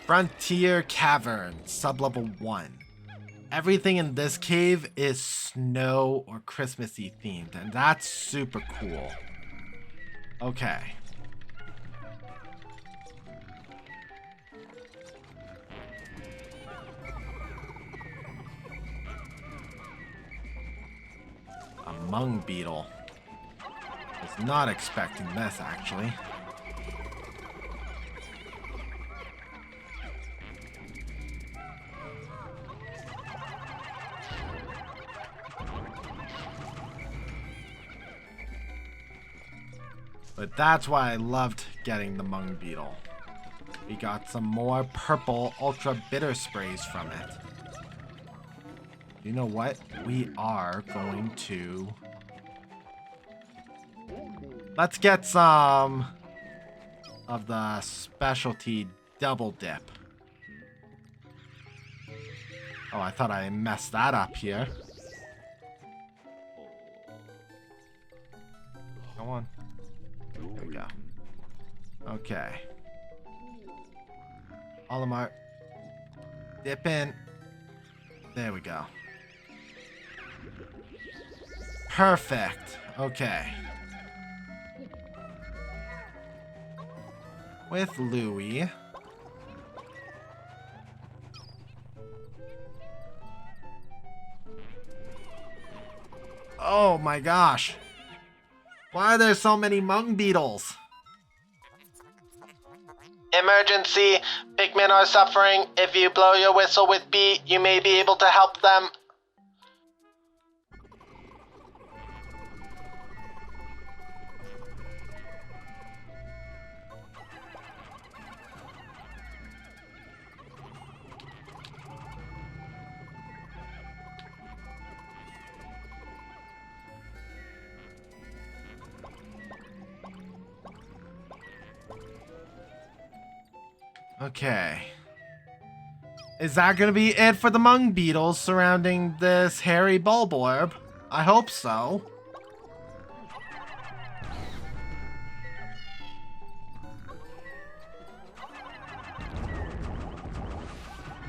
Frontier Cavern, sublevel 1. Everything in this cave is snow or Christmassy themed, and that's super cool. Okay. A mung beetle. Was not expecting this, actually. But that's why I loved getting the mung beetle. We got some more purple ultra bitter sprays from it. You know what? We are going to... Let's get some of the specialty double dip. Oh, I thought I messed that up here. Come on. There we go. Okay. Olimar. Dip in. There we go. Perfect. Okay. With Louie. Oh my gosh. Why are there so many mung beetles? Emergency! Pikmin are suffering. If you blow your whistle with B, you may be able to help them. Okay. Is that gonna be it for the mung beetles surrounding this hairy bulborb? I hope so.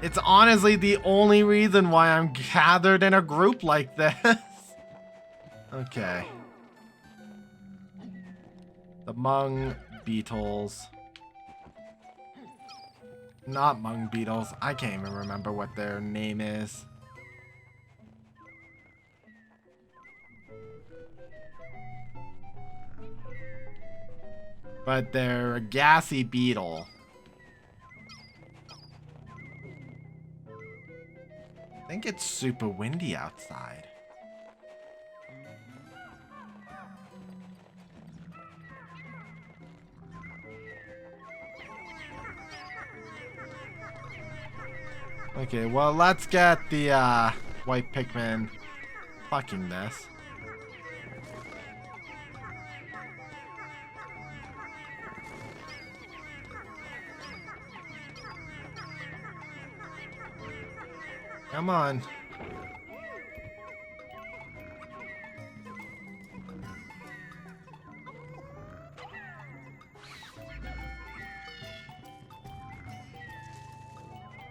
It's honestly the only reason why I'm gathered in a group like this. Okay. The mung beetles. Not mung beetles. I can't even remember what their name is. But they're a gassy beetle. I think it's super windy outside. Okay, well, let's get the white Pikmin plucking this. Come on.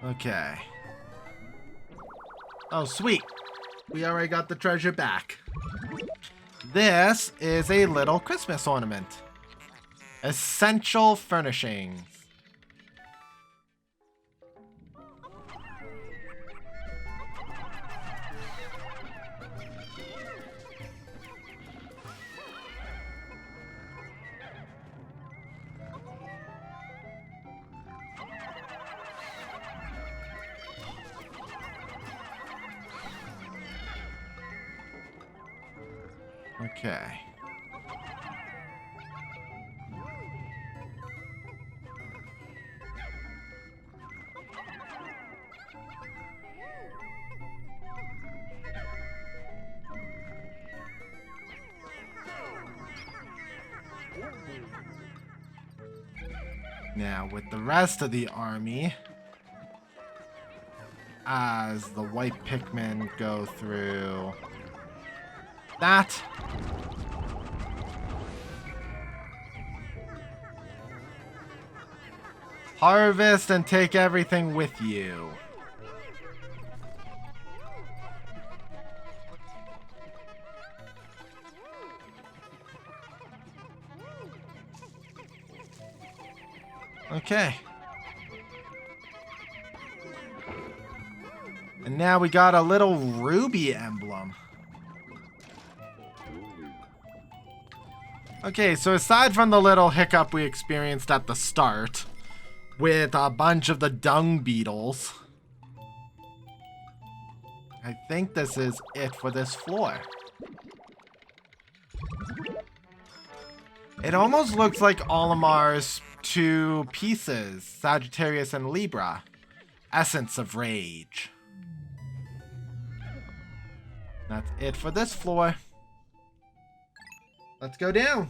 Okay. Oh, sweet. We already got the treasure back. This is a little Christmas ornament. Essential furnishings. Okay. Now, with the rest of the army, as the white Pikmin go through that. Harvest and take everything with you. Okay. And now we got a little ruby emblem. Okay, so aside from the little hiccup we experienced at the start with a bunch of the dung beetles, I think this is it for this floor. It almost looks like Olimar's two pieces, Sagittarius and Libra. Essence of Rage. That's it for this floor. Let's go down.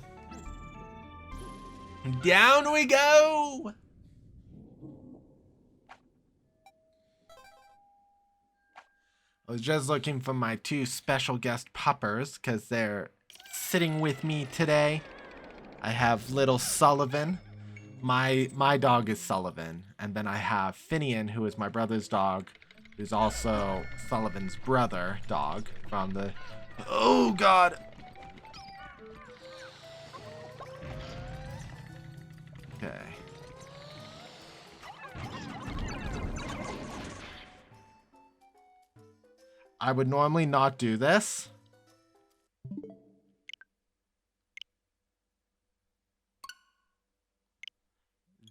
Down we go! I was just looking for my two special guest puppers because they're sitting with me today. I have little Sullivan. My dog is Sullivan. And then I have Finian, who is my brother's dog, who's also Sullivan's brother dog from the... Oh, God! Okay. I would normally not do this.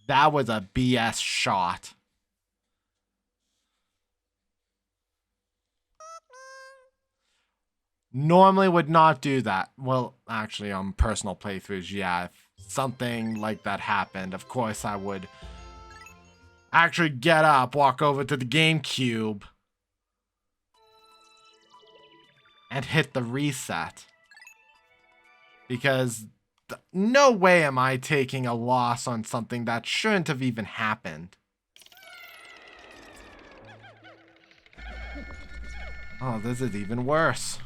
That was a BS shot. Normally would not do that. Well, actually on personal playthroughs, yeah, if something like that happened, of course I would actually get up, walk over to the GameCube, and hit the reset. Because no way am I taking a loss on something that shouldn't have even happened. Oh, this is even worse.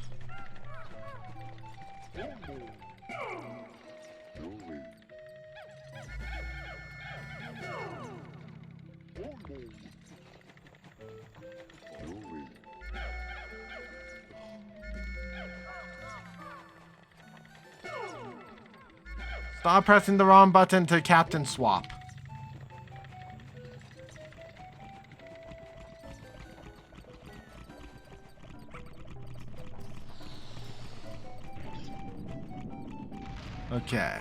Stop pressing the wrong button to captain swap. Okay.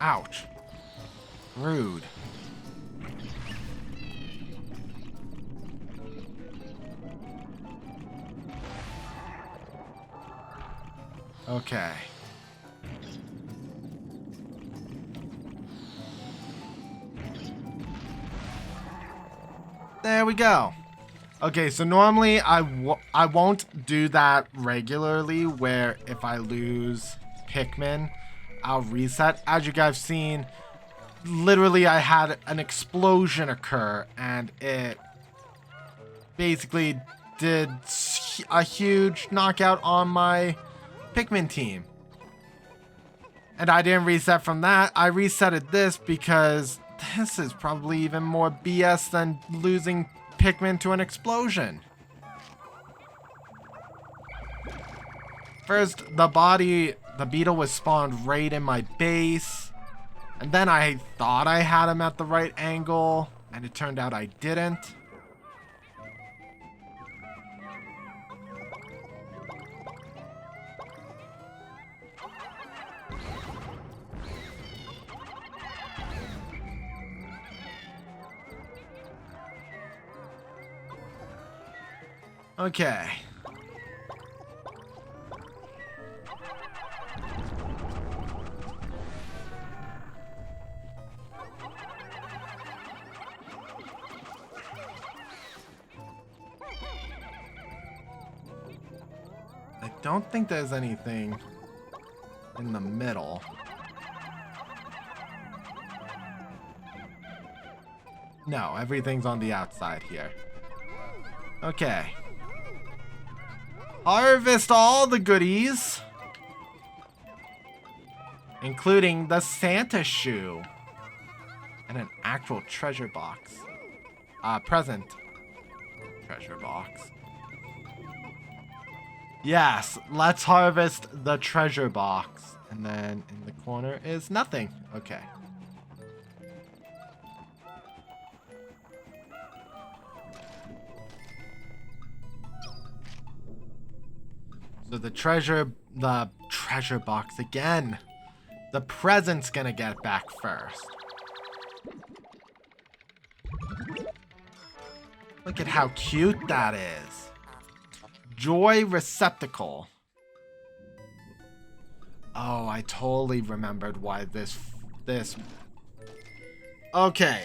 Ouch. Rude. Okay. There we go. Okay, so normally I won't do that regularly where if I lose Pikmin, I'll reset. As you guys have seen, literally I had an explosion occur and it basically did a huge knockout on my Pikmin team. And I didn't reset from that. I resetted this because this is probably even more BS than losing Pikmin to an explosion. First, the beetle was spawned right in my base. And then I thought I had him at the right angle, and it turned out I didn't. Okay. I don't think there's anything in the middle. No, everything's on the outside here. Okay. Harvest all the goodies, including the Santa shoe and an actual treasure box. Present treasure box. Yes, let's harvest the treasure box. And then in the corner is nothing. Okay. So the treasure box again. The present's gonna get back first. Look at how cute that is. Joy receptacle. Oh, I totally remembered why this. Okay.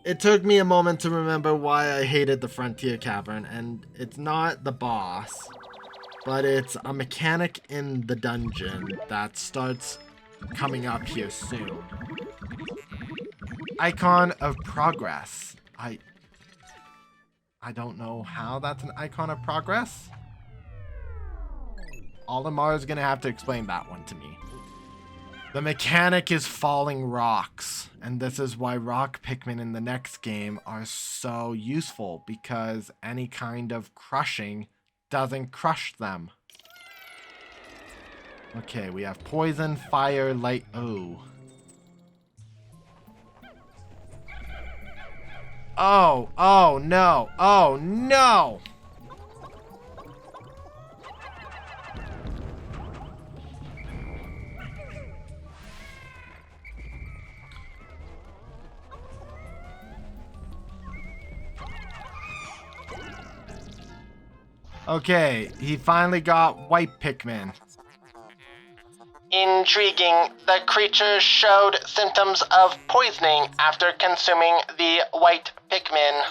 It took me a moment to remember why I hated the Frontier Cavern, and it's not the boss, but it's a mechanic in the dungeon that starts coming up here soon. Icon of progress. I don't know how that's an icon of progress. Olimar is gonna have to explain that one to me. The mechanic is falling rocks, and this is why rock Pikmin in the next game are so useful, because any kind of crushing doesn't crush them. Okay, we have poison, fire, light. Oh. Oh no. Oh no. Okay, he finally got white Pikmin. Intriguing. The creature showed symptoms of poisoning after consuming the white Pikmin.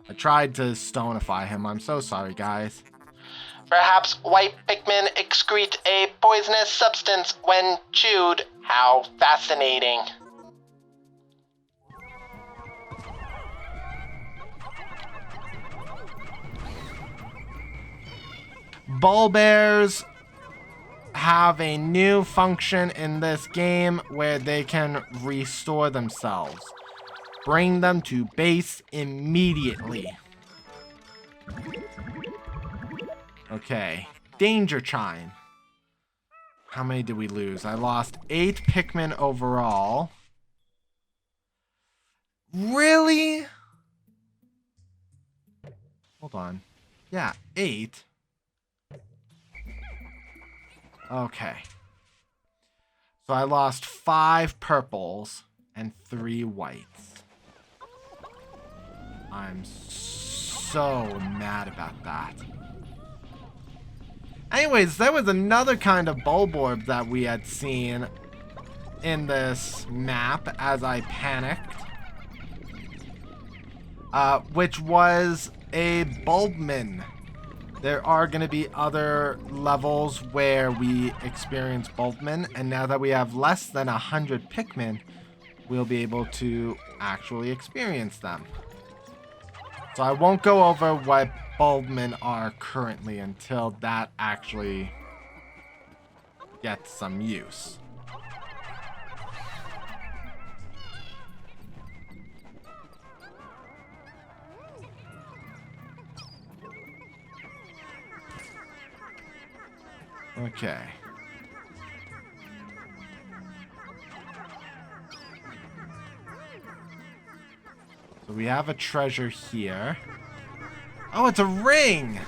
I tried to stonify him. I'm so sorry, guys. Perhaps white Pikmin excrete a poisonous substance when chewed. How fascinating. Bulborbs have a new function in this game where they can restore themselves. Bring them to base immediately. Okay. Danger Chime. How many did we lose? I lost 8 Pikmin overall. Really? Hold on. Yeah, 8. Okay. So I lost 5 purples and 3 whites. I'm so mad about that. Anyways, there was another kind of Bulborb that we had seen in this map as I panicked. Which was a Bulbmin. There are going to be other levels where we experience Bulbmin, and now that we have less than 100 Pikmin, we'll be able to actually experience them. So I won't go over what Bulbmin are currently until that actually gets some use. Okay. So we have a treasure here. Oh, it's a ring!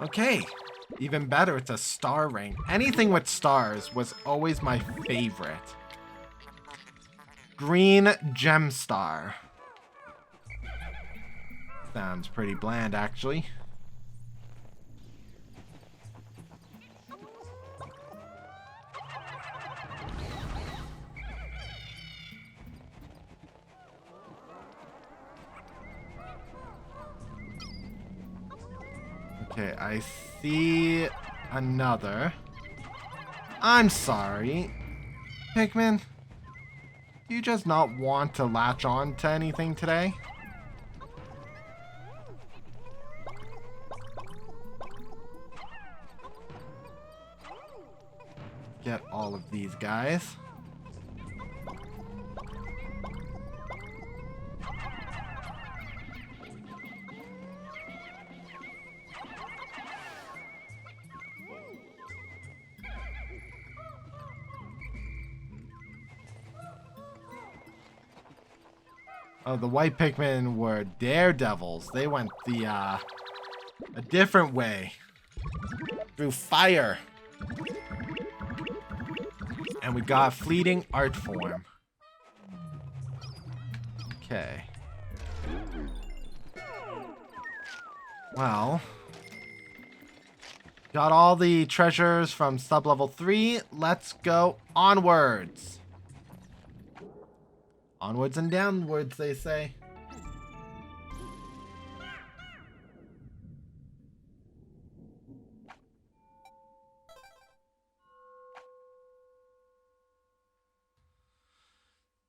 Okay. Even better, it's a star ring. Anything with stars was always my favorite. Green gem star. Sounds pretty bland, actually. Okay, I see another. I'm sorry. Pikmin, do you just not want to latch on to anything today? Get all of these guys. Oh, the white Pikmin were daredevils. They went a different way. Through fire. And we got fleeting art form. Okay. Well. Got all the treasures from sub-level 3. Let's go onwards. Onwards and downwards, they say.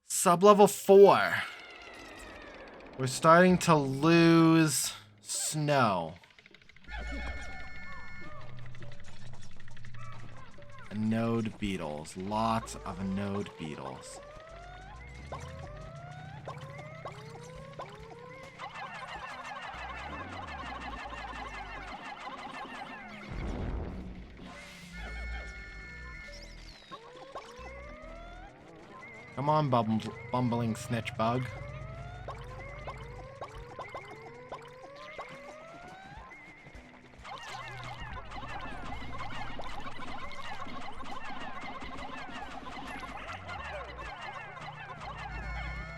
Sub-level 4. We're starting to lose snow. Node beetles. Lots of node beetles. Come on, bumbling snitch bug.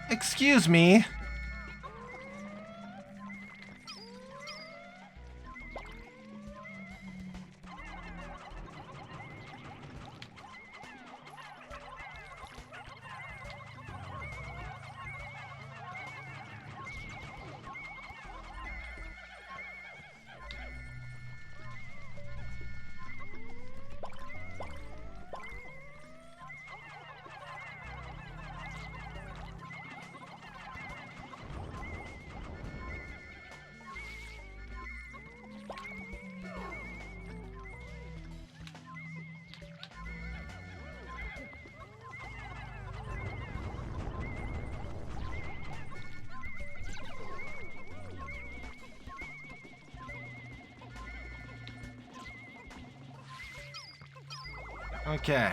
Excuse me. Okay.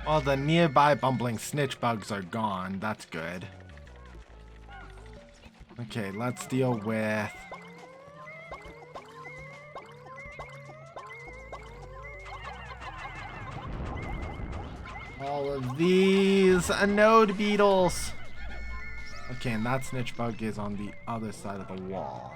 Well, the nearby bumbling snitch bugs are gone. That's good. Okay, let's deal with... all of these node beetles. Okay, and that snitch bug is on the other side of the wall.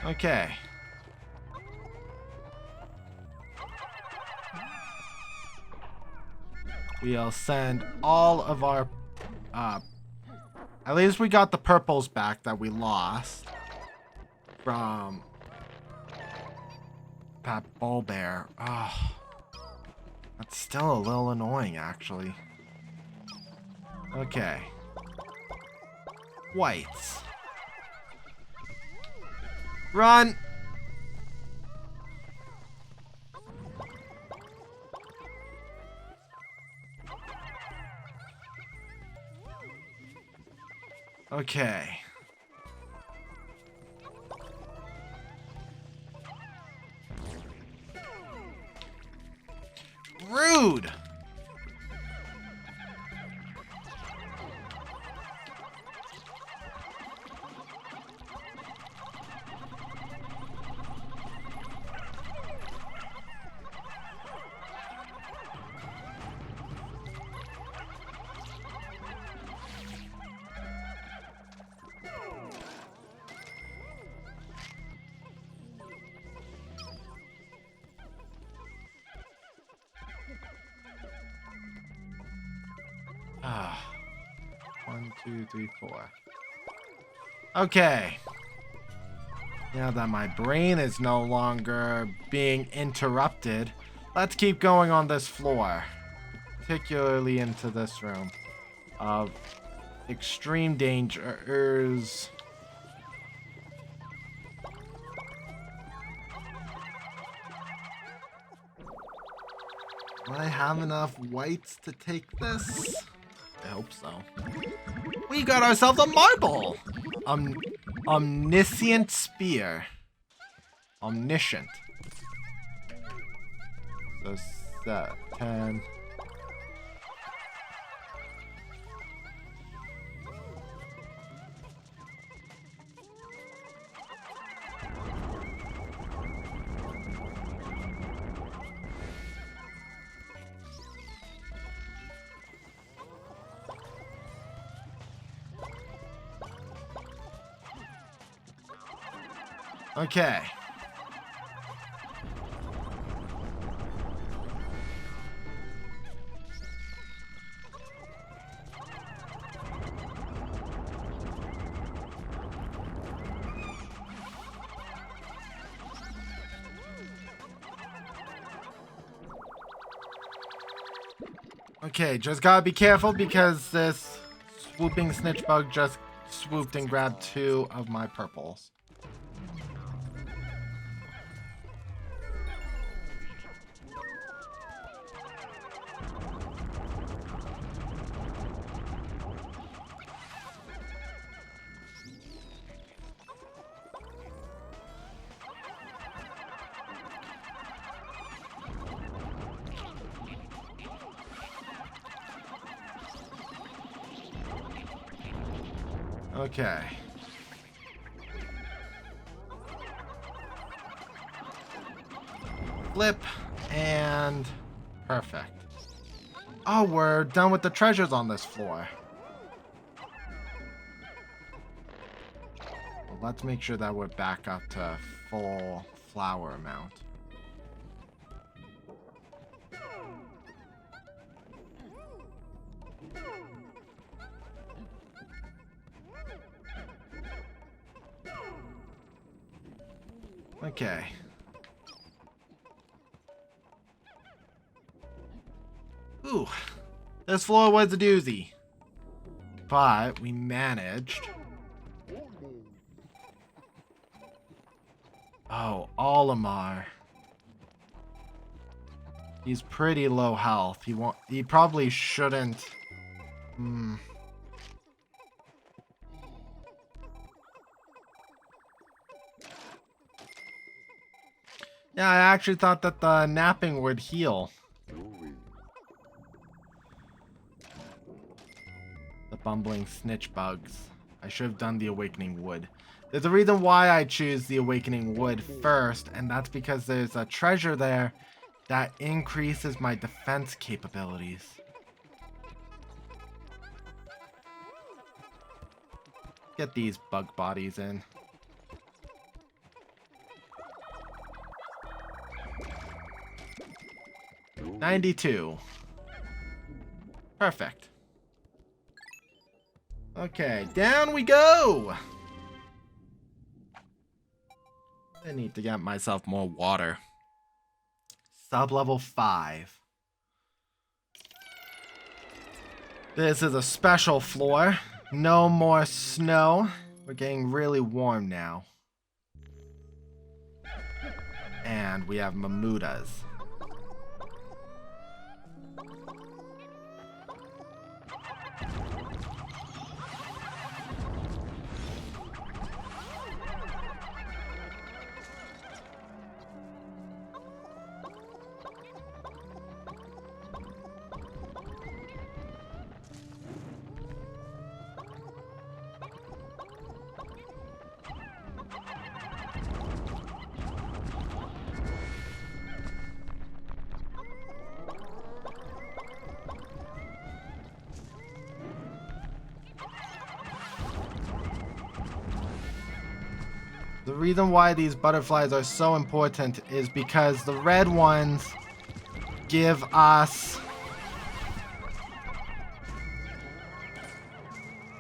Okay. We'll send all of our, at least we got the purples back that we lost from that Bulborbs. Oh, that's still a little annoying, actually. Okay. Whites. Run! Okay. Rude! Ah. 1, 2, 3, 4. Okay. Now that my brain is no longer being interrupted, let's keep going on this floor. Particularly into this room of extreme dangers. Do I have enough whites to take this? I hope so. We got ourselves a marble! Omniscient spear. Omniscient. So, 10. Okay. Okay, just gotta be careful because this swooping snitch bug just swooped and grabbed 2 of my purples. Okay. Flip and perfect. Oh, we're done with the treasures on this floor. Well, let's make sure that we're back up to full flower amount. Okay. Ooh, this floor was a doozy. But we managed. Oh, Olimar. He's pretty low health. He probably shouldn't. Yeah, I actually thought that the napping would heal. The bumbling snitch bugs. I should have done the awakening wood. There's a reason why I choose the awakening wood first, and that's because there's a treasure there that increases my defense capabilities. Get these bug bodies in. $92. Perfect. Okay, down we go! I need to get myself more water. Sub-level 5. This is a special floor. No more snow. We're getting really warm now. And we have Mamutas. The reason why these butterflies are so important is because the red ones give us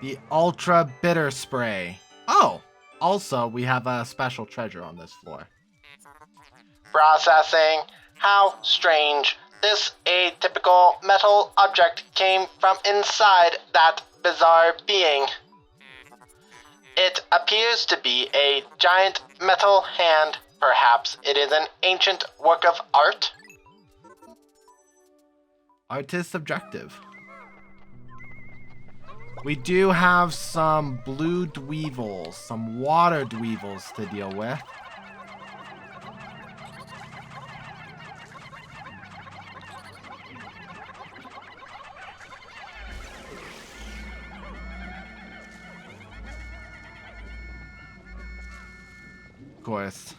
The ultra bitter spray. Oh, also we have a special treasure on this floor. Processing. How strange. This atypical metal object came from inside that bizarre being. It appears to be a giant metal hand. Perhaps it is an ancient work of art? Art is subjective. We do have some blue dweevils, some water dweevils to deal with. Of course.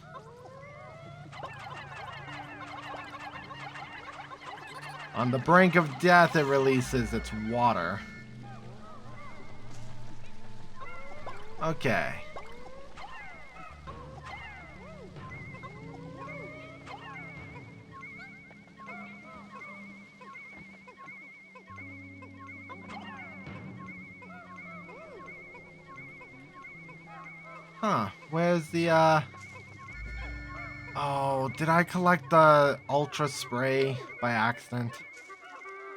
On the brink of death, it releases its water. Okay. Huh, where's the, Oh, did I collect the ultra spray by accident?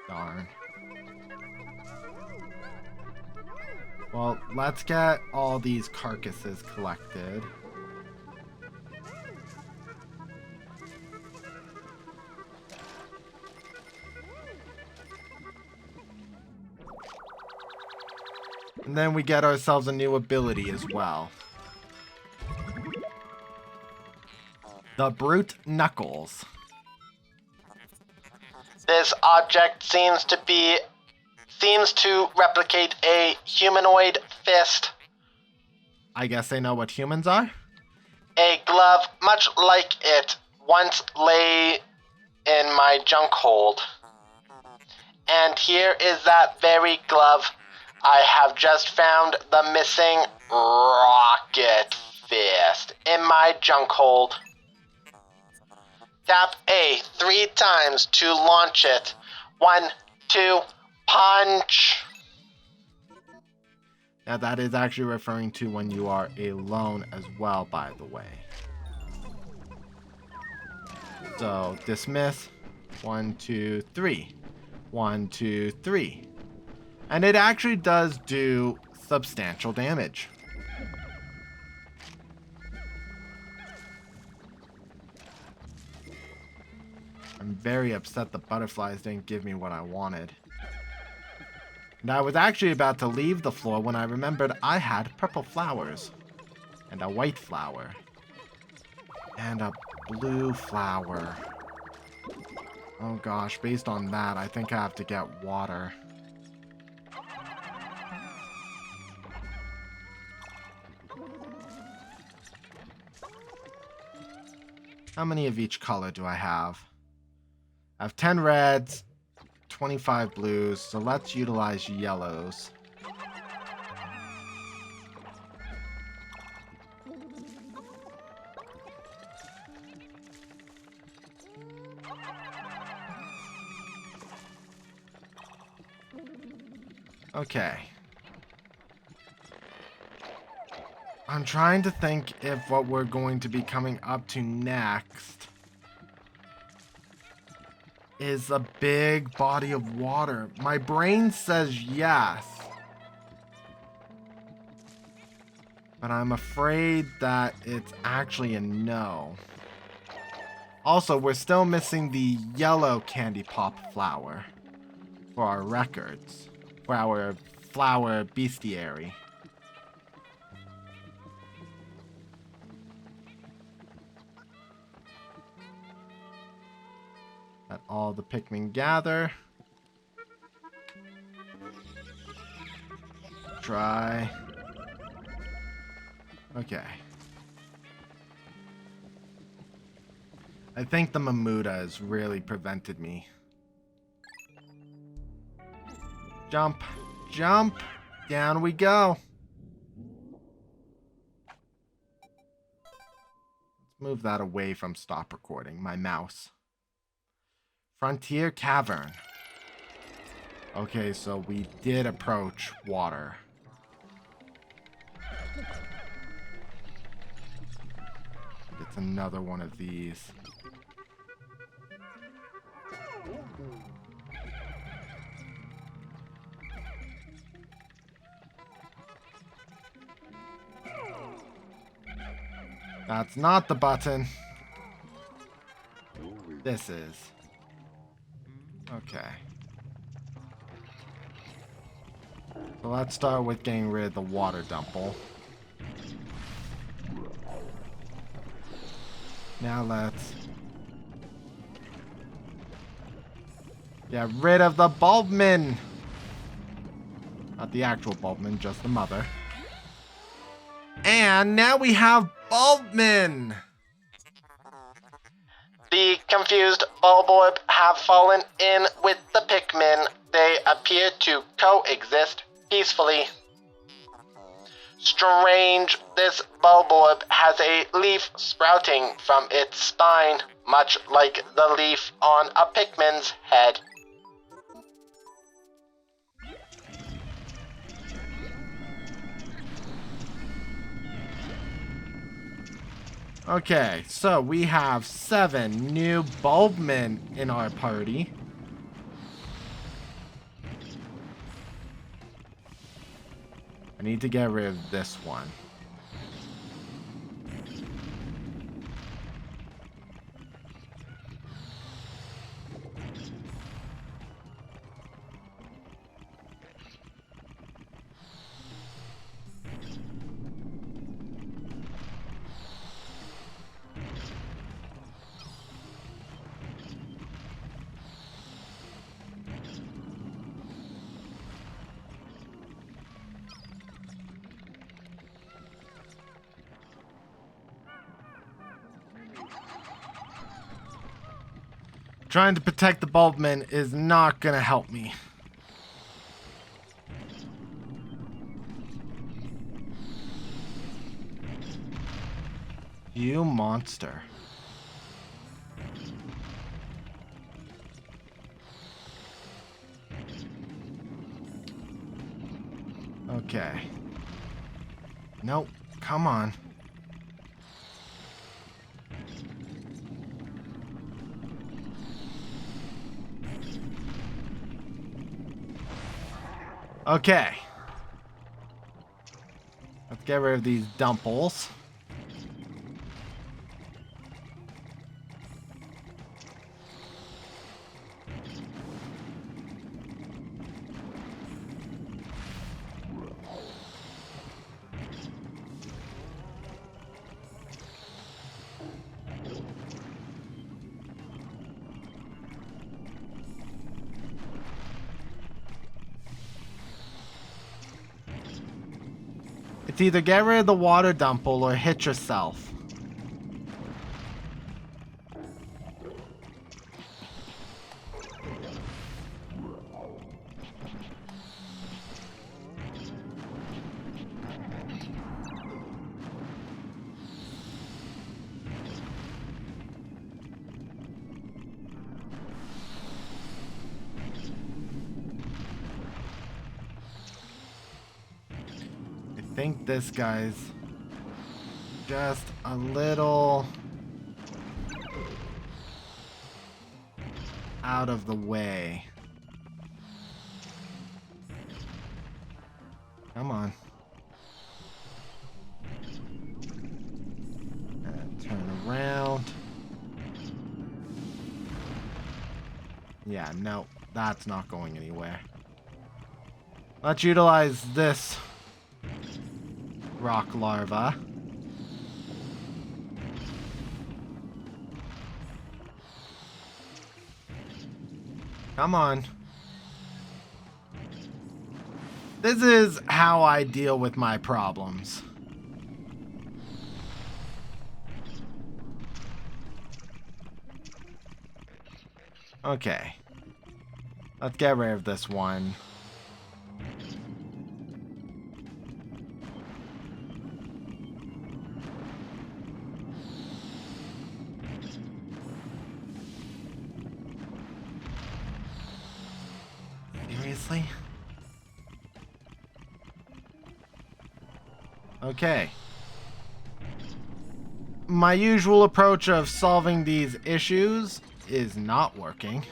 Darn. Well, let's get all these carcasses collected. And then we get ourselves a new ability as well. The Brute Knuckles. This object seems to replicate a humanoid fist. I guess they know what humans are? A glove much like it once lay in my junk hold. And here is that very glove. I have just found the missing rocket fist in my junk hold. Tap A 3 times to launch it. 1, 2, punch. Now that is actually referring to when you are alone as well, by the way. So, dismiss. 1, 2, 3. 1, 2, 3. And it actually does do substantial damage. I'm very upset the butterflies didn't give me what I wanted. And I was actually about to leave the floor when I remembered I had purple flowers. And a white flower. And a blue flower. Oh gosh, based on that, I think I have to get water. How many of each color do I have? I have 10 reds, 25 blues, so let's utilize yellows. Okay. I'm trying to think if what we're going to be coming up to next is a big body of water. My brain says yes. But I'm afraid that it's actually a no. Also, we're still missing the yellow candy pop flower for our records. For our flower bestiary. Let all the Pikmin gather. Try. Okay. I think the Mamuta has really prevented me. Jump. Jump. Down we go. Let's move that away from stop recording. My mouse. Frontier Cavern. Okay, so we did approach water. another one of these. That's not the button. This is. Okay. So let's start with getting rid of the water dumple. Now let's get rid of the Bulbmin. Not the actual Bulbmin, just the mother. And now we have Bulbmin. The confused Bulborb have fallen in with the Pikmin. They appear to coexist peacefully. Strange, this Bulborb has a leaf sprouting from its spine, much like the leaf on a Pikmin's head. Okay, so we have 7 new Bulbmin in our party. I need to get rid of this one. Trying to protect the Bulbmin is not gonna help me. You monster. Okay. Nope. Come on. Okay. Let's get rid of these dumples. It's either get rid of the water dumple or hit yourself. I think this guy's just a little out of the way. Come on. And turn around. Yeah, no, that's not going anywhere. Let's utilize this rock larva. Come on. This is how I deal with my problems. Okay. Let's get rid of this one. Seriously? Okay. my usual approach of solving these issues is not working.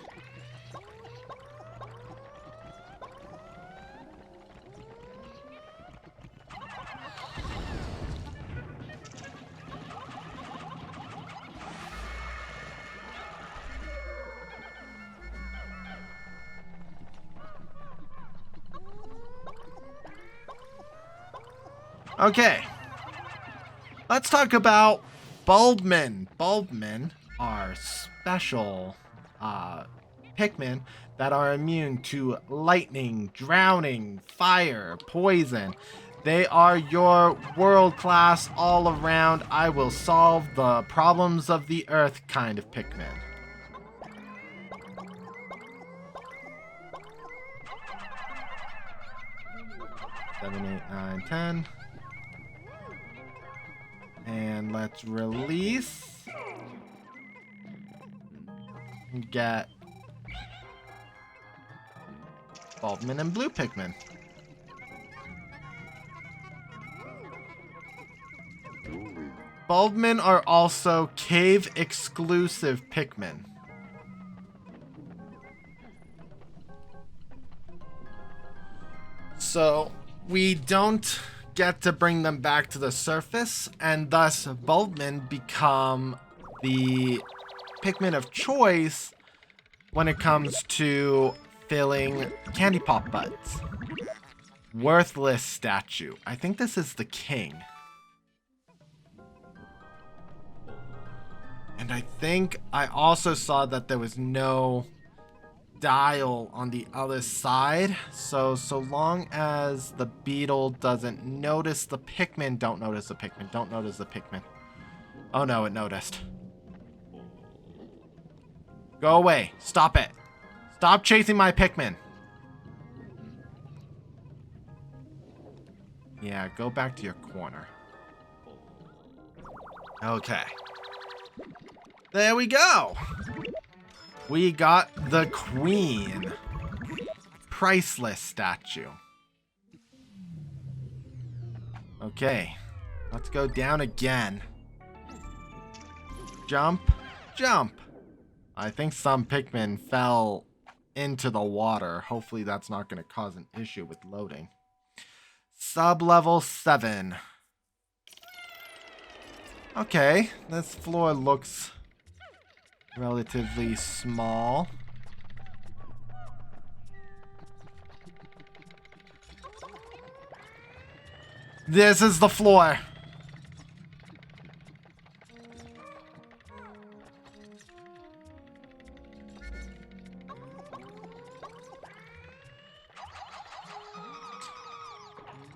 Okay, let's talk about Bulbmin. Bulbmin are special Pikmin that are immune to lightning, drowning, fire, poison. They are your world-class, all-around, I will solve the problems of the earth kind of Pikmin. Seven, 8, 9, 10. And let's release. Get Bulbmin and blue Pikmin. Bulbmin are also cave exclusive Pikmin. So we don't get to bring them back to the surface, and thus Bulbmin become the Pikmin of choice when it comes to filling candy pop butts. Worthless statue. I think this is the king. And I think I also saw that there was no dial on the other side. So long as the beetle doesn't notice the Pikmin, don't notice the Pikmin, don't notice the Pikmin. Oh no, it noticed. Go away. Stop it. Stop chasing my Pikmin. Yeah, go back to your corner. Okay. There we go. We got the queen. Priceless statue. Okay. Let's go down again. Jump. Jump. I think some Pikmin fell into the water. Hopefully that's not going to cause an issue with loading. Sub-level 7. Okay. This floor looks relatively small. This is the floor.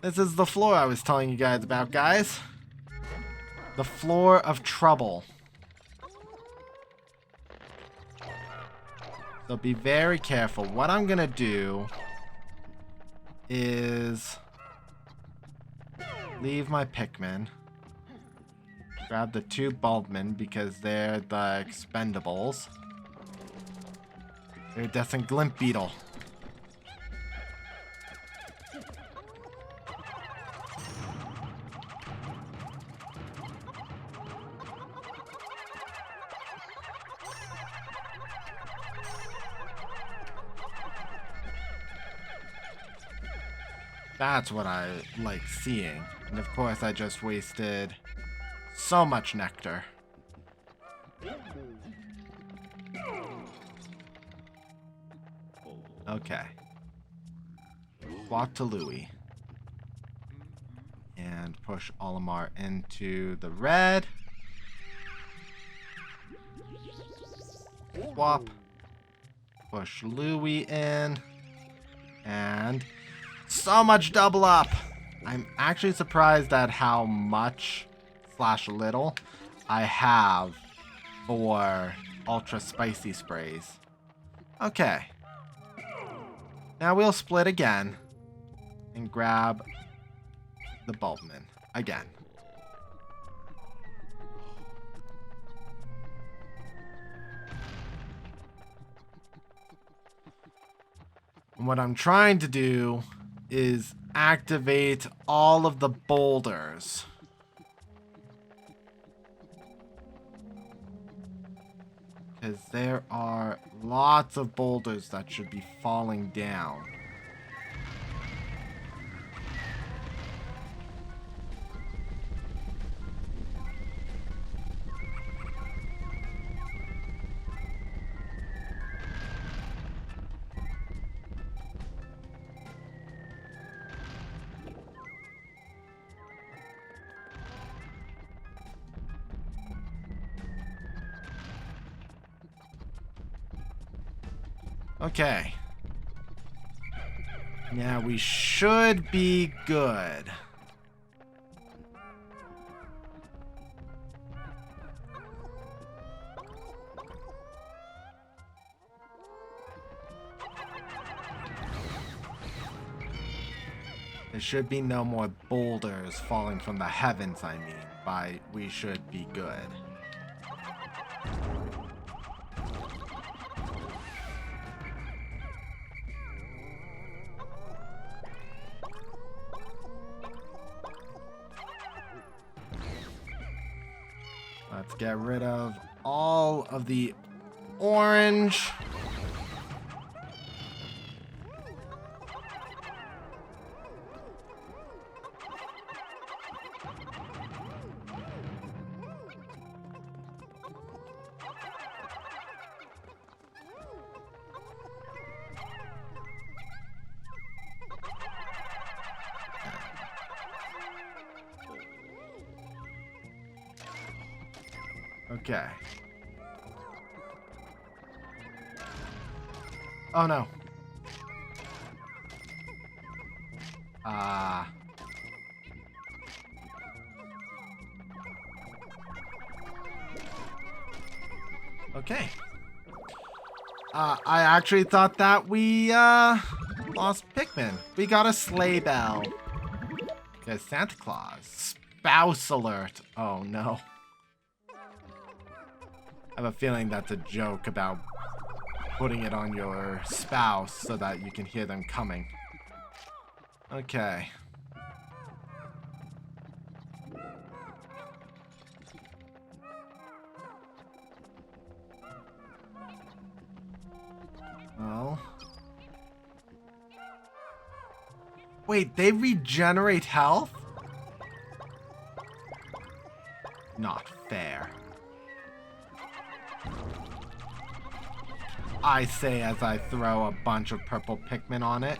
This is the floor I was telling you guys about, guys. The floor of trouble. So be very careful. What I'm gonna do is leave my Pikmin. Grab the 2 Bulbmin because they're the expendables. Iridescent Glint Beetle. That's what I like seeing. And of course I just wasted so much nectar. Okay. Walk to Louie. And push Olimar into the red. Swap. Push Louie in. And so much double up. I'm actually surprised at how much / little I have for ultra spicy sprays. Okay. Now we'll split again and grab the Bulbmin again. And what I'm trying to do is activate all of the boulders. Because there are lots of boulders that should be falling down. Okay. Now we should be good. There should be no more boulders falling from the heavens, I mean, by we should be good. Let's get rid of all of the orange. Okay. Oh no. Okay. I actually thought that we lost Pikmin. We got a sleigh bell. Because Santa Claus. Spouse alert. Oh no. I have a feeling that's a joke about putting it on your spouse so that you can hear them coming. Okay. Well. Wait, they regenerate health? Not fair. I say as I throw a bunch of purple Pikmin on it.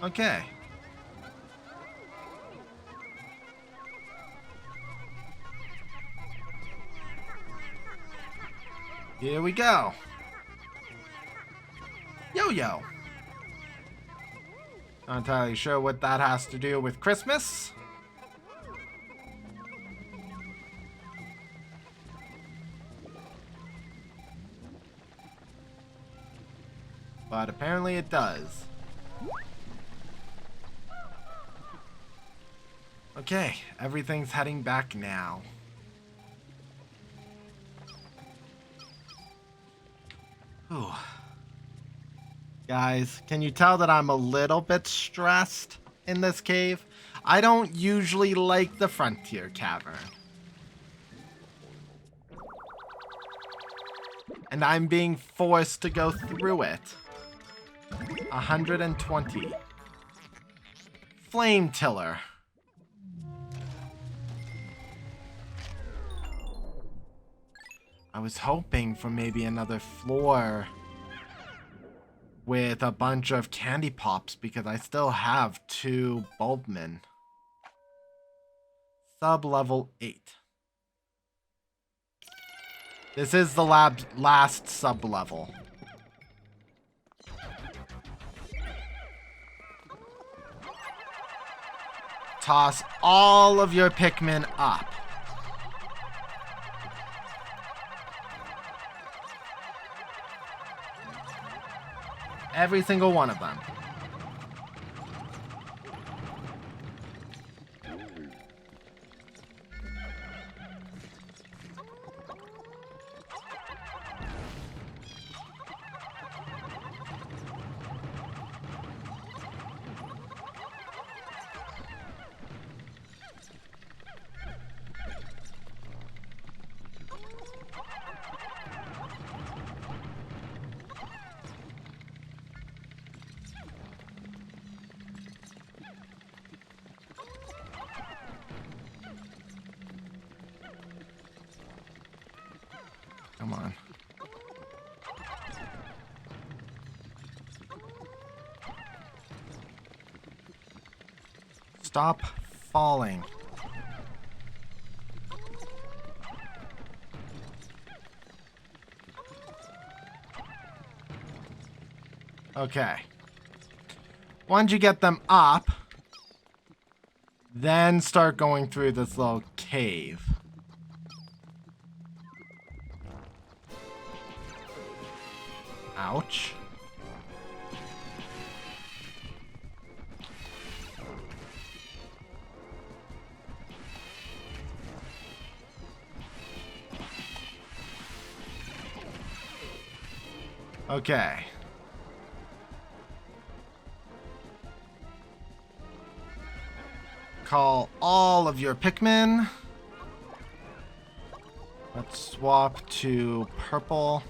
Okay. Here we go. Yo-yo. Not entirely sure what that has to do with Christmas. But apparently it does. Okay, everything's heading back now. Ooh. Guys, can you tell that I'm a little bit stressed in this cave? I don't usually like the Frontier Cavern. And I'm being forced to go through it. 120. Flame Tiller. I was hoping for maybe another floor with a bunch of candy pops because I still have 2 Bulbmin. Sub-level 8. This is the lab's last sub-level. Toss all of your Pikmin up. Every single one of them. Come on. Stop falling. Okay. Once you get them up, then start going through this little cave. Ouch. Okay. Call all of your Pikmin. Let's swap to purple.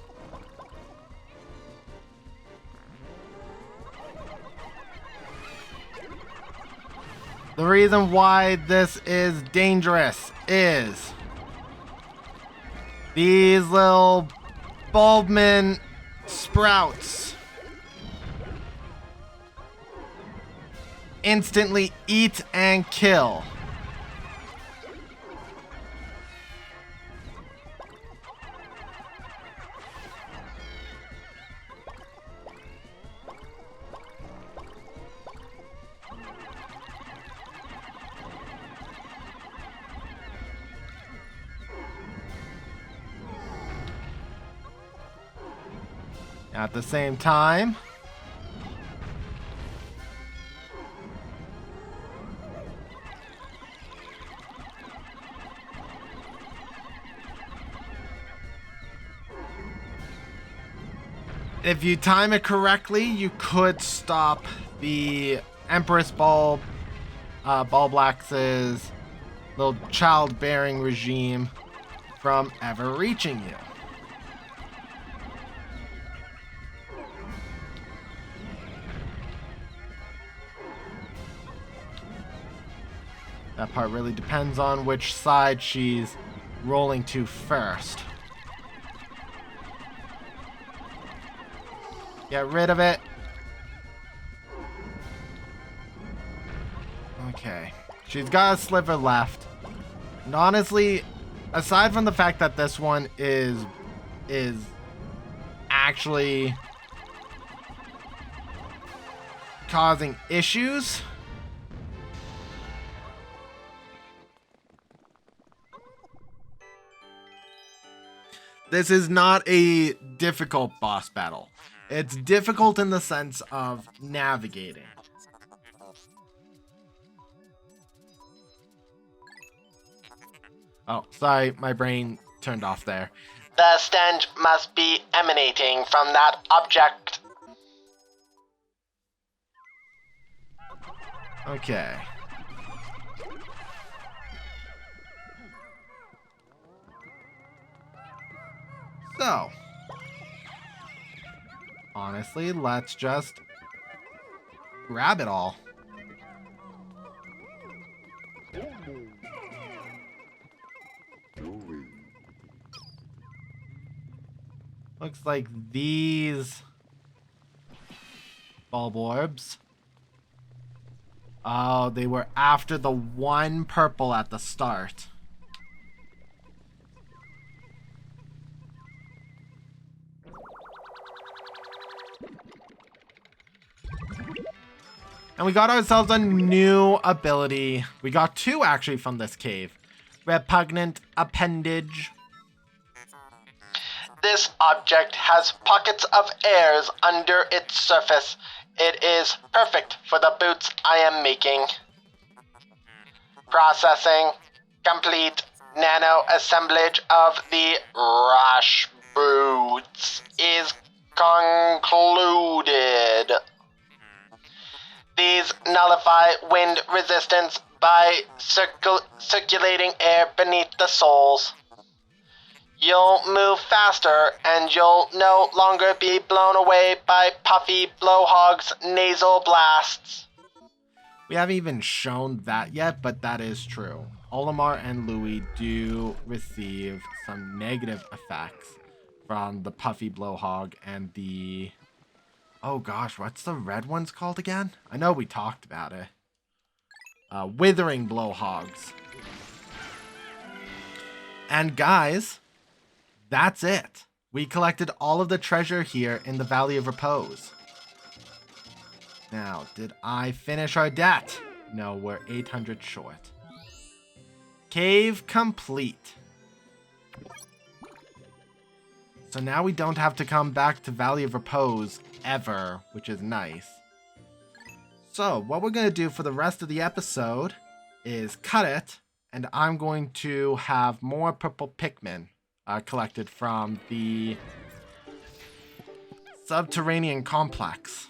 The reason why this is dangerous is these little Bulbmin sprouts instantly eat and kill. At the same time, if you time it correctly, you could stop the Empress Bulblax's little childbearing regime from ever reaching you. That part really depends on which side she's rolling to first. Get rid of it. Okay. She's got a sliver left. And honestly, aside from the fact that this one is actually causing issues, this is not a difficult boss battle. It's difficult in the sense of navigating. Oh, sorry, my brain turned off there. The stench must be emanating from that object. Okay. So, honestly, let's just grab it all. Looks like these Bulborbs. Oh, they were after the one purple at the start. And we got ourselves a new ability. We got two actually from this cave. Repugnant appendage. This object has pockets of airs under its surface. It is perfect for the boots I am making. Processing complete. Nano assemblage of the Rush boots is concluded. These nullify wind resistance by circulating air beneath the soles. You'll move faster, and you'll no longer be blown away by puffy blowhog's nasal blasts. We haven't even shown that yet, but that is true. Olimar and Louie do receive some negative effects from the puffy blowhog and the... Oh gosh, what's the red one's called again? I know we talked about it. Withering blowhogs. And guys, that's it. We collected all of the treasure here in the Valley of Repose. Now, did I finish our debt? No, we're 800 short. Cave complete. So now we don't have to come back to Valley of Repose ever, which is nice. So what we're going to do for the rest of the episode is cut it, and I'm going to have more purple Pikmin collected from the subterranean complex.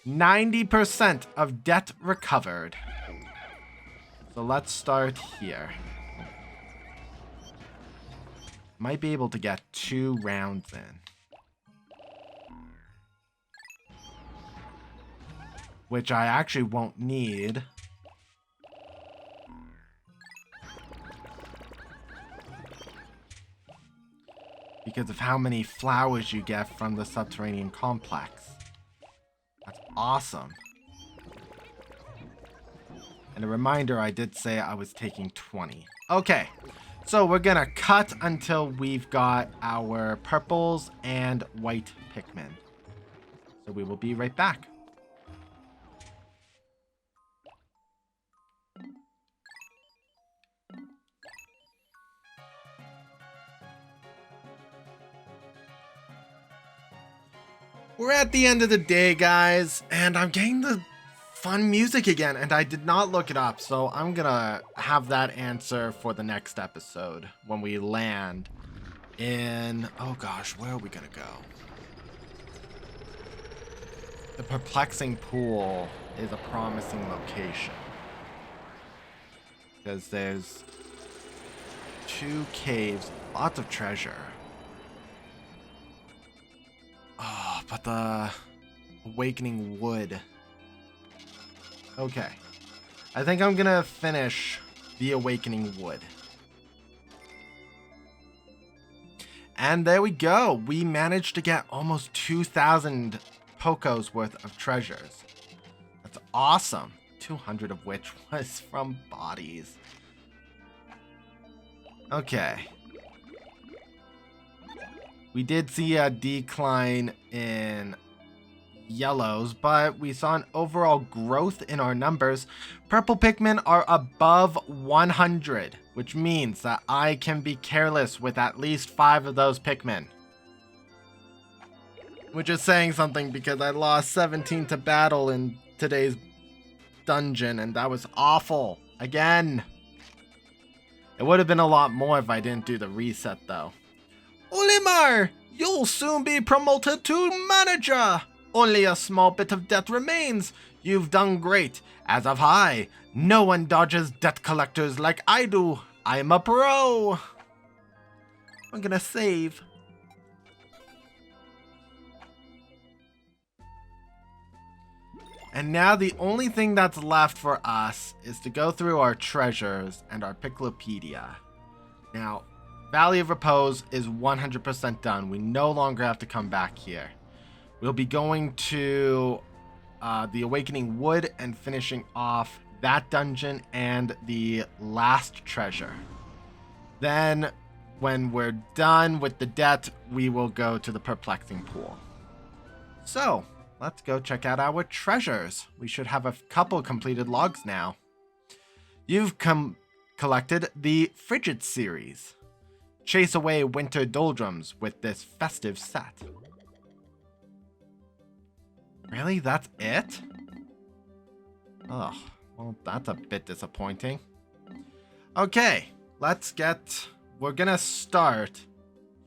%90 of debt recovered. So let's start here. Might be able to get 2 rounds in. Which I actually won't need. Because of how many flowers you get from the subterranean complex. That's awesome. And a reminder, I did say I was taking 20. Okay. So we're gonna cut until we've got our purples and white Pikmin. So we will be right back. We're at the end of the day, guys, and I'm getting the fun music again, and I did not look it up, so I'm gonna have that answer for the next episode when we land in... Oh gosh, where are we gonna go? The perplexing pool is a promising location. Because there's 2 caves, lots of treasure. Oh, but the awakening wood... Okay. I think I'm gonna finish the Awakening Wood. And there we go. We managed to get almost 2,000 Pokos worth of treasures. That's awesome. 200 of which was from bodies. Okay. We did see a decline in yellows, but we saw an overall growth in our numbers. Purple Pikmin are above 100, which means that I can be careless with at least 5 of those Pikmin. Which is saying something because I lost 17 to battle in today's dungeon, and that was awful. Again. It would have been a lot more if I didn't do the reset, though. Olimar! You'll soon be promoted to manager! Only a small bit of debt remains. You've done great, as have I. No one dodges debt collectors like I do. I'm a pro. I'm gonna save. And now the only thing that's left for us is to go through our treasures and our Piclopedia. Now, Valley of Repose is 100% done. We no longer have to come back here. We'll be going to the Awakening Wood and finishing off that dungeon and the last treasure. Then, when we're done with the debt, we will go to the Perplexing Pool. So, let's go check out our treasures. We should have a couple completed logs now. You've collected the Frigid series. Chase away winter doldrums with this festive set. Really? That's it? Oh, well, that's a bit disappointing. Okay, we're gonna start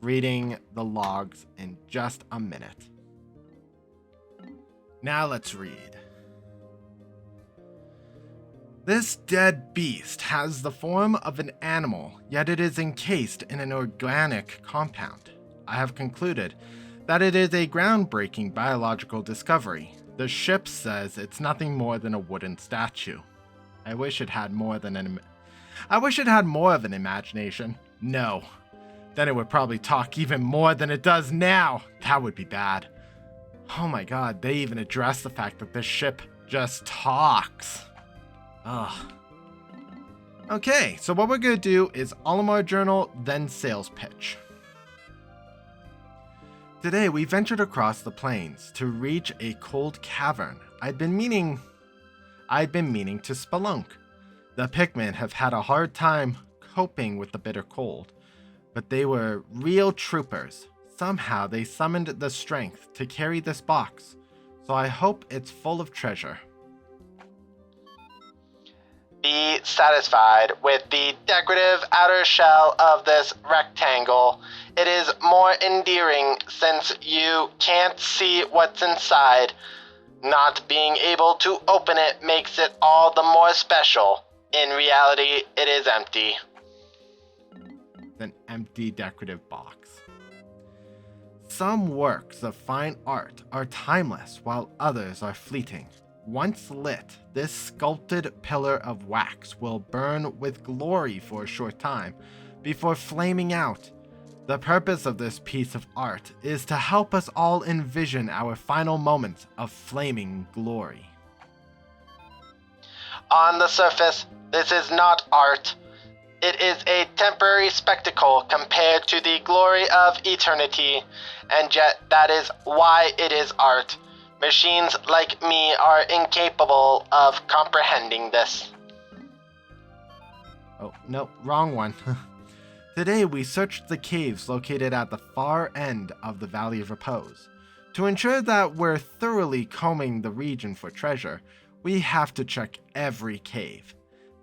reading the logs in just a minute. Now let's read. This dead beast has the form of an animal, yet it is encased in an organic compound. I have concluded that it is a groundbreaking biological discovery. The ship says it's nothing more than a wooden statue. I wish it had more than I wish it had more of an imagination. No. Then it would probably talk even more than it does now. That would be bad. Oh my god, they even address the fact that this ship just talks. Ugh. Okay, so what we're gonna do is Olimar journal, then sales pitch. Today we ventured across the plains to reach a cold cavern. I'd been meaning to spelunk. The Pikmin have had a hard time coping with the bitter cold, but they were real troopers. Somehow they summoned the strength to carry this box, so I hope it's full of treasure. Be satisfied with the decorative outer shell of this rectangle. It is more endearing since you can't see what's inside. Not being able to open it makes it all the more special. In reality, it is empty. An empty decorative box. Some works of fine art are timeless while others are fleeting. Once lit, this sculpted pillar of wax will burn with glory for a short time before flaming out. The purpose of this piece of art is to help us all envision our final moments of flaming glory. On the surface, this is not art. It is a temporary spectacle compared to the glory of eternity, and yet that is why it is art. Machines like me are incapable of comprehending this. Oh, no, wrong one. Today we searched the caves located at the far end of the Valley of Repose. To ensure that we're thoroughly combing the region for treasure, we have to check every cave.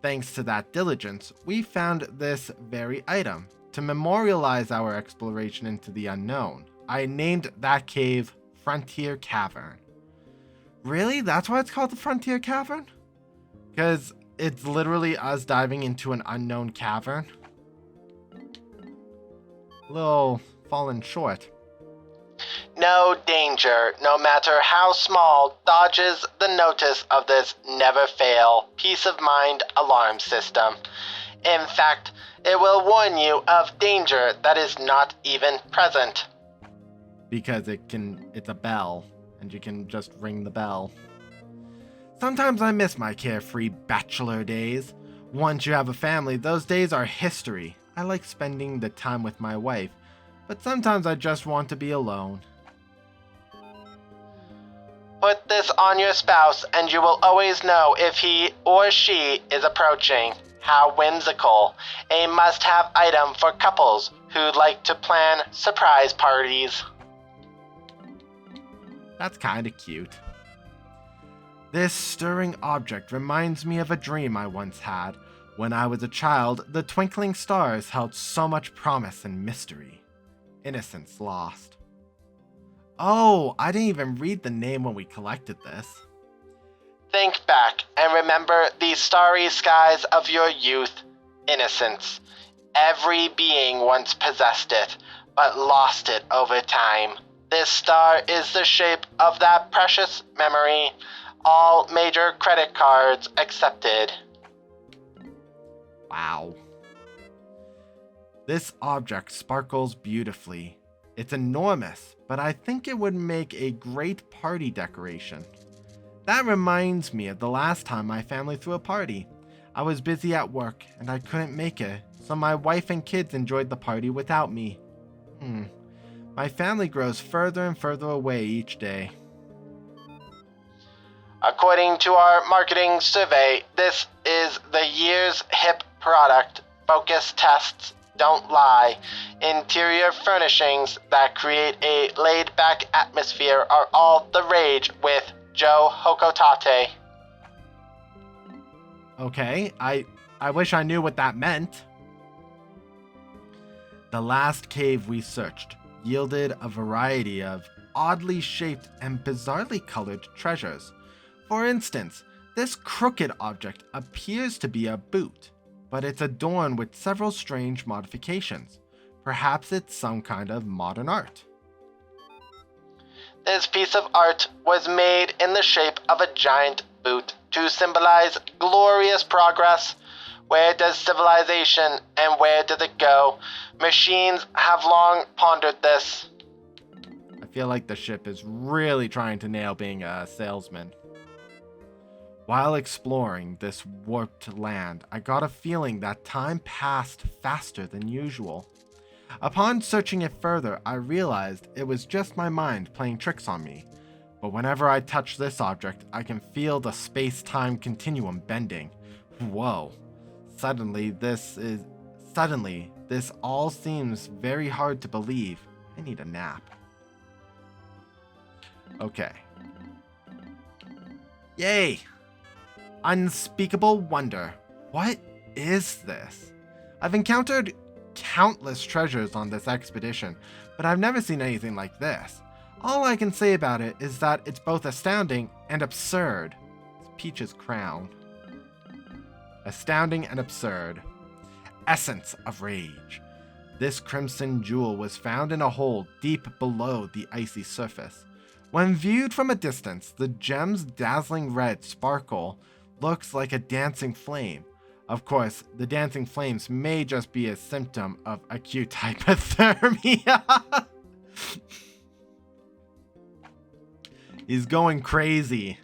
Thanks to that diligence, we found this very item. To memorialize our exploration into the unknown, I named that cave Frontier Cavern. Really? That's why it's called the Frontier Cavern? Because it's literally us diving into an unknown cavern? A little fallen short. No danger, no matter how small, dodges the notice of this never-fail peace of mind alarm system. In fact, it will warn you of danger that is not even present. Because it's a bell, and you can just ring the bell. Sometimes I miss my carefree bachelor days. Once you have a family, those days are history. I like spending the time with my wife, but sometimes I just want to be alone. Put this on your spouse and you will always know if he or she is approaching. How whimsical. A must-have item for couples who like to plan surprise parties. That's kinda cute. This stirring object reminds me of a dream I once had. When I was a child, the twinkling stars held so much promise and mystery. Innocence lost. Oh, I didn't even read the name when we collected this. Think back and remember the starry skies of your youth. Innocence. Every being once possessed it, but lost it over time. This star is the shape of that precious memory. All major credit cards accepted. Wow. This object sparkles beautifully. It's enormous, but I think it would make a great party decoration. That reminds me of the last time my family threw a party. I was busy at work and I couldn't make it, so my wife and kids enjoyed the party without me. My family grows further and further away each day. According to our marketing survey, this is the year's hip product. Focus tests don't lie. Interior furnishings that create a laid-back atmosphere are all the rage with Joe Hokotate. Okay, I wish I knew what that meant. The last cave we searched yielded a variety of oddly shaped and bizarrely colored treasures. For instance, this crooked object appears to be a boot, but it's adorned with several strange modifications. Perhaps it's some kind of modern art. This piece of art was made in the shape of a giant boot to symbolize glorious progress. Where does civilization and where does it go? Machines have long pondered this. I feel like the ship is really trying to nail being a salesman. While exploring this warped land, I got a feeling that time passed faster than usual. Upon searching it further, I realized it was just my mind playing tricks on me. But whenever I touch this object, I can feel the space-time continuum bending. Whoa. Suddenly, this all seems very hard to believe. I need a nap. Okay. Yay! Unspeakable wonder. What is this? I've encountered countless treasures on this expedition, but I've never seen anything like this. All I can say about it is that it's both astounding and absurd. It's Peach's crown. Astounding and absurd. Essence of rage. This crimson jewel was found in a hole deep below the icy surface. When viewed from a distance, the gem's dazzling red sparkle looks like a dancing flame. Of course, the dancing flames may just be a symptom of acute hypothermia. He's going crazy.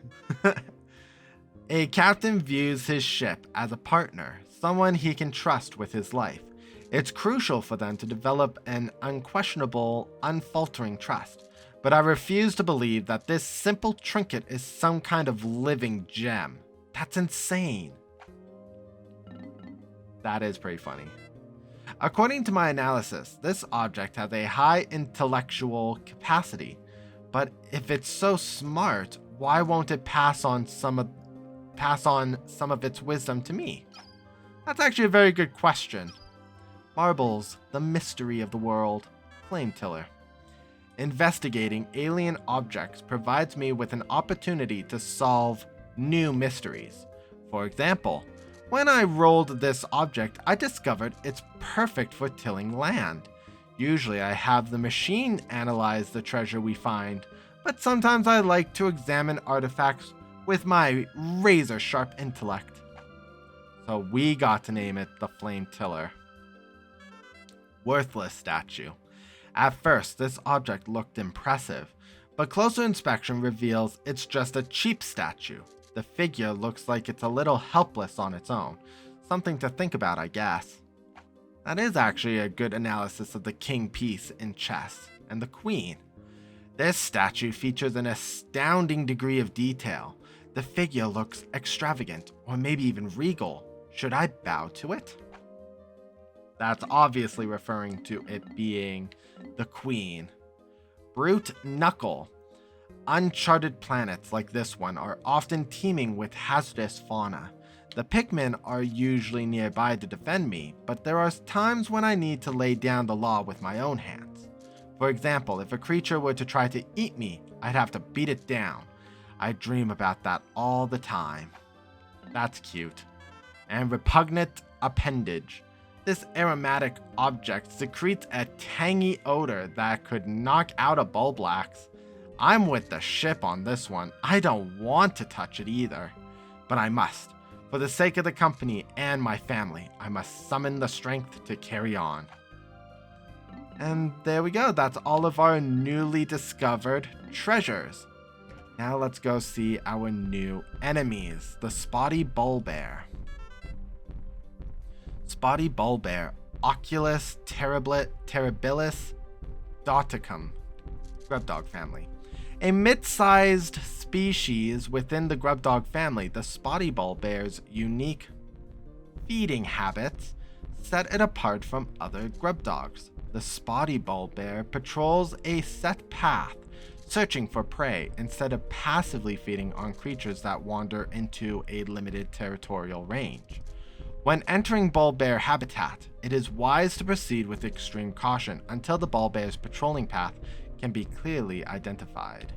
A captain views his ship as a partner, someone he can trust with his life. It's crucial for them to develop an unquestionable, unfaltering trust. But I refuse to believe that this simple trinket is some kind of living gem. That's insane. That is pretty funny. According to my analysis, this object has a high intellectual capacity. But if it's so smart, why won't it pass on some of its wisdom to me? That's actually a very good question. Marbles, the mystery of the world. Flame Tiller. Investigating alien objects provides me with an opportunity to solve new mysteries. For example, when I rolled this object, I discovered it's perfect for tilling land. Usually I have the machine analyze the treasure we find, but sometimes I like to examine artifacts with my razor-sharp intellect. So we got to name it the Flame Tiller. Worthless statue. At first, this object looked impressive, but closer inspection reveals it's just a cheap statue. The figure looks like it's a little helpless on its own. Something to think about, I guess. That is actually a good analysis of the king piece in chess, and the queen. This statue features an astounding degree of detail. The figure looks extravagant, or maybe even regal. Should I bow to it? That's obviously referring to it being the queen. Brute Knuckle. Uncharted planets like this one are often teeming with hazardous fauna. The Pikmin are usually nearby to defend me, but there are times when I need to lay down the law with my own hands. For example, if a creature were to try to eat me, I'd have to beat it down. I dream about that all the time. That's cute. And Repugnant Appendage. This aromatic object secretes a tangy odor that could knock out a Bulblax. I'm with the ship on this one. I don't want to touch it either. But I must. For the sake of the company and my family, I must summon the strength to carry on. And there we go. That's all of our newly discovered treasures. Now let's go see our new enemies, the Spotty Bulbear. Spotty Bulbear, Oculus terribilis doticum, grubdog family. A mid-sized species within the grubdog family, the Spotty Bulbear's unique feeding habits set it apart from other grubdogs. The Spotty Bulbear patrols a set path, searching for prey instead of passively feeding on creatures that wander into a limited territorial range. When entering Bulbear habitat, it is wise to proceed with extreme caution until the Bulbear's patrolling path can be clearly identified.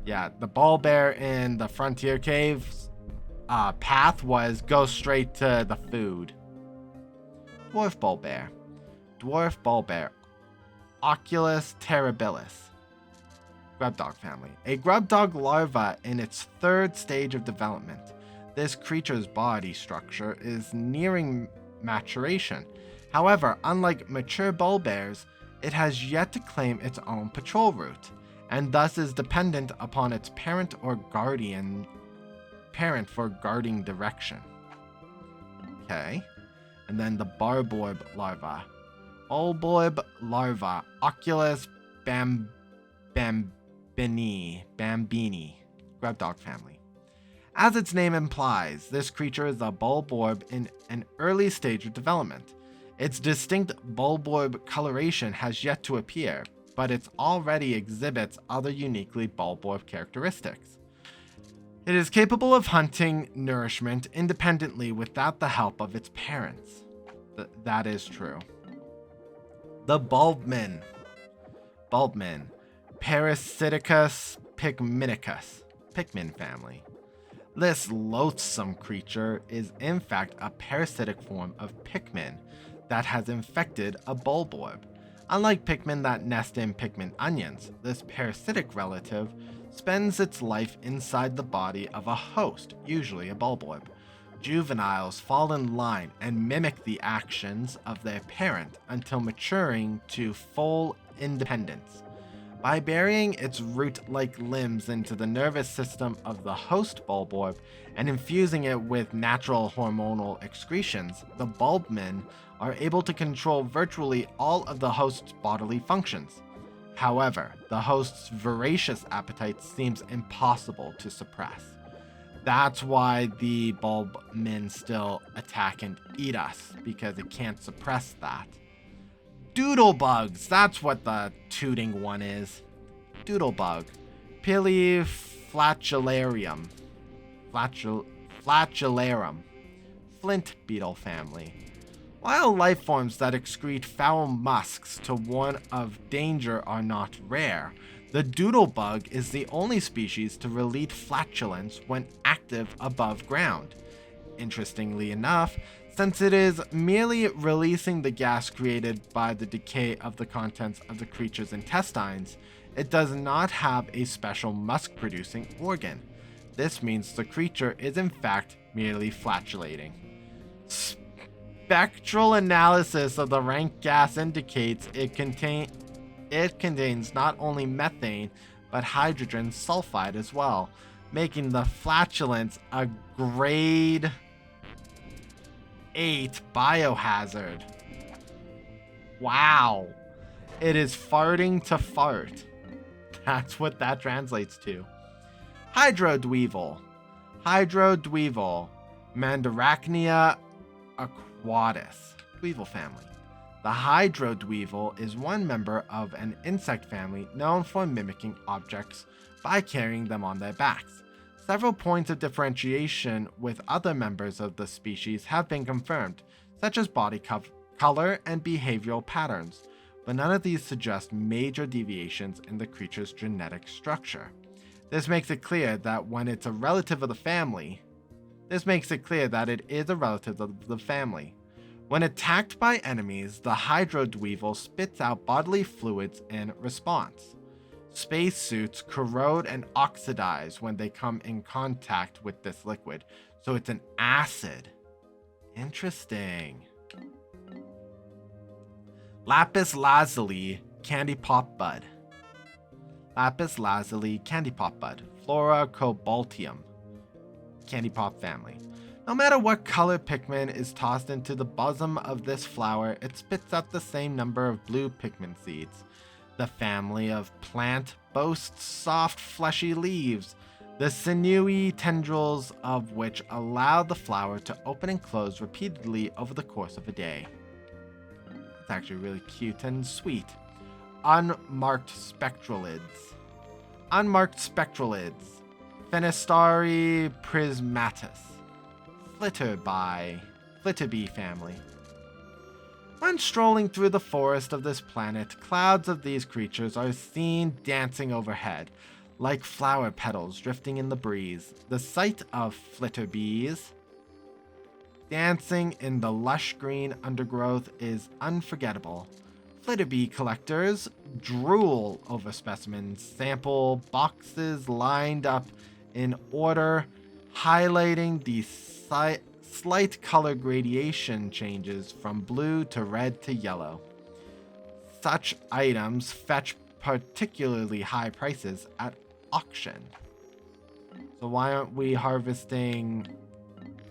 Yeah, the Bulbear in the Frontier Caves path was go straight to the food. Dwarf Bulbear. Dwarf Bulbear. Oculus terribilis. Grubdog family. A grubdog larva in its third stage of development. This creature's body structure is nearing maturation. However, unlike mature bulbears, it has yet to claim its own patrol route, and thus is dependent upon its parent or guardian parent for guarding direction. Okay. And then the Bulborb larva. Bulborb larva, Oculus bambini, grub dog family. As its name implies, this creature is a Bulborb in an early stage of development. Its distinct Bulborb coloration has yet to appear, but it already exhibits other uniquely Bulborb characteristics. It is capable of hunting nourishment independently without the help of its parents. That is true. The Bulbmin. Parasiticus pigminicus. Pikmin family. This loathsome creature is in fact a parasitic form of Pikmin that has infected a Bulborb. Unlike Pikmin that nest in Pikmin onions, this parasitic relative spends its life inside the body of a host, usually a Bulborb. Juveniles fall in line and mimic the actions of their parent until maturing to full independence. By burying its root-like limbs into the nervous system of the host Bulborb and infusing it with natural hormonal excretions, the Bulbmin are able to control virtually all of the host's bodily functions. However, the host's voracious appetite seems impossible to suppress. That's why the Bulbmin still attack and eat us, because it can't suppress that. Doodlebugs, that's what the tooting one is. Doodlebug. Piliflagellarium. Flagellarum. Flint beetle family. While life forms that excrete foul musks to warn of danger are not rare, the doodlebug is the only species to release flatulence when active above ground. Interestingly enough, since it is merely releasing the gas created by the decay of the contents of the creature's intestines, it does not have a special musk-producing organ. This means the creature is in fact merely flatulating. Spectral analysis of the rank gas indicates it contains not only methane, but hydrogen sulfide as well, making the flatulence a grade 8 biohazard. Wow. It is farting to fart. That's what that translates to. Hydrodweevil. Mandarachnia aquatis. Dweevil family. The hydrodweevil is one member of an insect family known for mimicking objects by carrying them on their backs. Several points of differentiation with other members of the species have been confirmed, such as body color and behavioral patterns, but none of these suggest major deviations in the creature's genetic structure. This makes it clear that it is a relative of the family. When attacked by enemies, the hydrodweevil spits out bodily fluids in response. Spacesuits corrode and oxidize when they come in contact with this liquid, so it's an acid. Interesting. Lapis lazuli candy pop bud. Flora cobaltium. Candy pop family. No matter what color Pikmin is tossed into the bosom of this flower, it spits out the same number of blue Pikmin seeds. The family of plant boasts soft, fleshy leaves, the sinewy tendrils of which allow the flower to open and close repeatedly over the course of a day. It's actually really cute and sweet. Unmarked spectralids. Fenestari prismatus. Flitterbee family. When strolling through the forest of this planet, clouds of these creatures are seen dancing overhead, like flower petals drifting in the breeze. The sight of flitterbees dancing in the lush green undergrowth is unforgettable. Flitterbee collectors drool over specimens, sample boxes lined up in order, highlighting the slight color gradation changes from blue to red to yellow. Such items fetch particularly high prices at auction. So why aren't we harvesting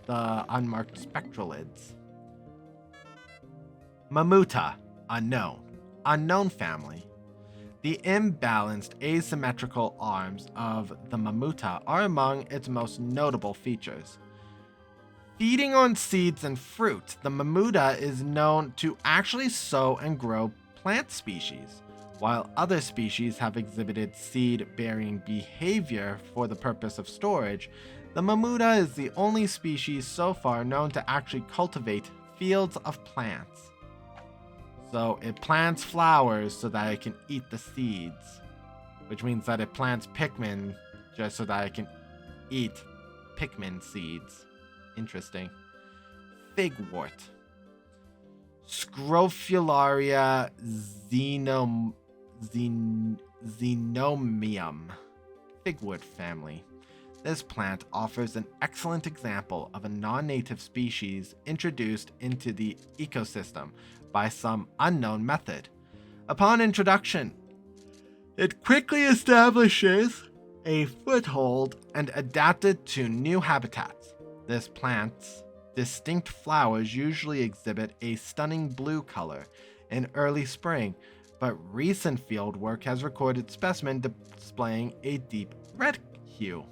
the unmarked spectralids? Mamuta, unknown. Unknown family. The imbalanced asymmetrical arms of the Mamuta are among its most notable features. Feeding on seeds and fruit, the Mamuta is known to actually sow and grow plant species. While other species have exhibited seed-bearing behavior for the purpose of storage, the Mamuta is the only species so far known to actually cultivate fields of plants. So it plants flowers so that it can eat the seeds, which means that it plants Pikmin just so that it can eat Pikmin seeds. Interesting. Figwort. Scrofularia xenomium. Figwort family. This plant offers an excellent example of a non-native species introduced into the ecosystem by some unknown method. Upon introduction, it quickly establishes a foothold and adapted to new habitats. This plant's distinct flowers usually exhibit a stunning blue color in early spring, but recent field work has recorded specimens displaying a deep red hue.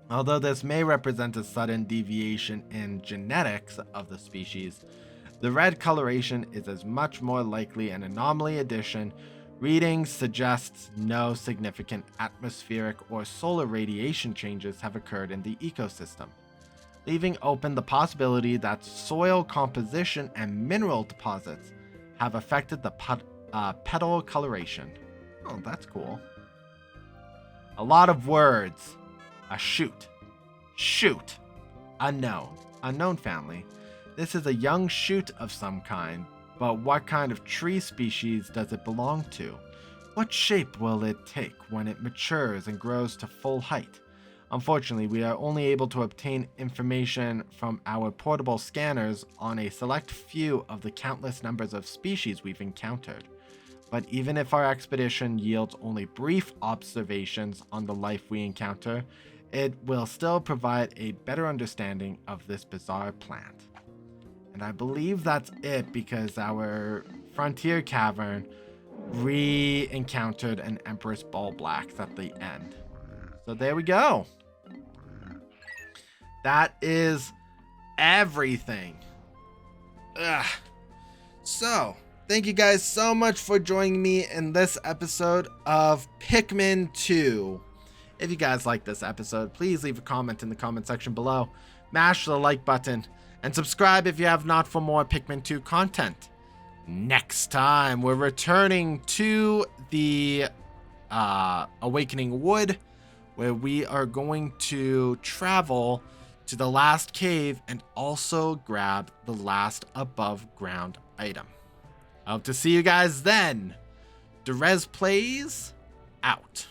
Although this may represent a sudden deviation in genetics of the species, the red coloration is as much more likely an anomaly addition. Readings suggests no significant atmospheric or solar radiation changes have occurred in the ecosystem, leaving open the possibility that soil composition and mineral deposits have affected the petal coloration. Oh, that's cool. A lot of words. A shoot. Shoot. Unknown. Unknown family. This is a young shoot of some kind, but what kind of tree species does it belong to? What shape will it take when it matures and grows to full height? Unfortunately, we are only able to obtain information from our portable scanners on a select few of the countless numbers of species we've encountered. But even if our expedition yields only brief observations on the life we encounter, it will still provide a better understanding of this bizarre plant. And I believe that's it because our Frontier Cavern re-encountered an Empress Bulblax at the end. So there we go. That is everything. Ugh. So, thank you guys so much for joining me in this episode of Pikmin 2. If you guys like this episode, please leave a comment in the comment section below. Mash the like button. And subscribe if you have not for more Pikmin 2 content. Next time, we're returning to the Awakening Wood, where we are going to travel to the last cave and also grab the last above ground item. I hope to see you guys then. Derez Plays out.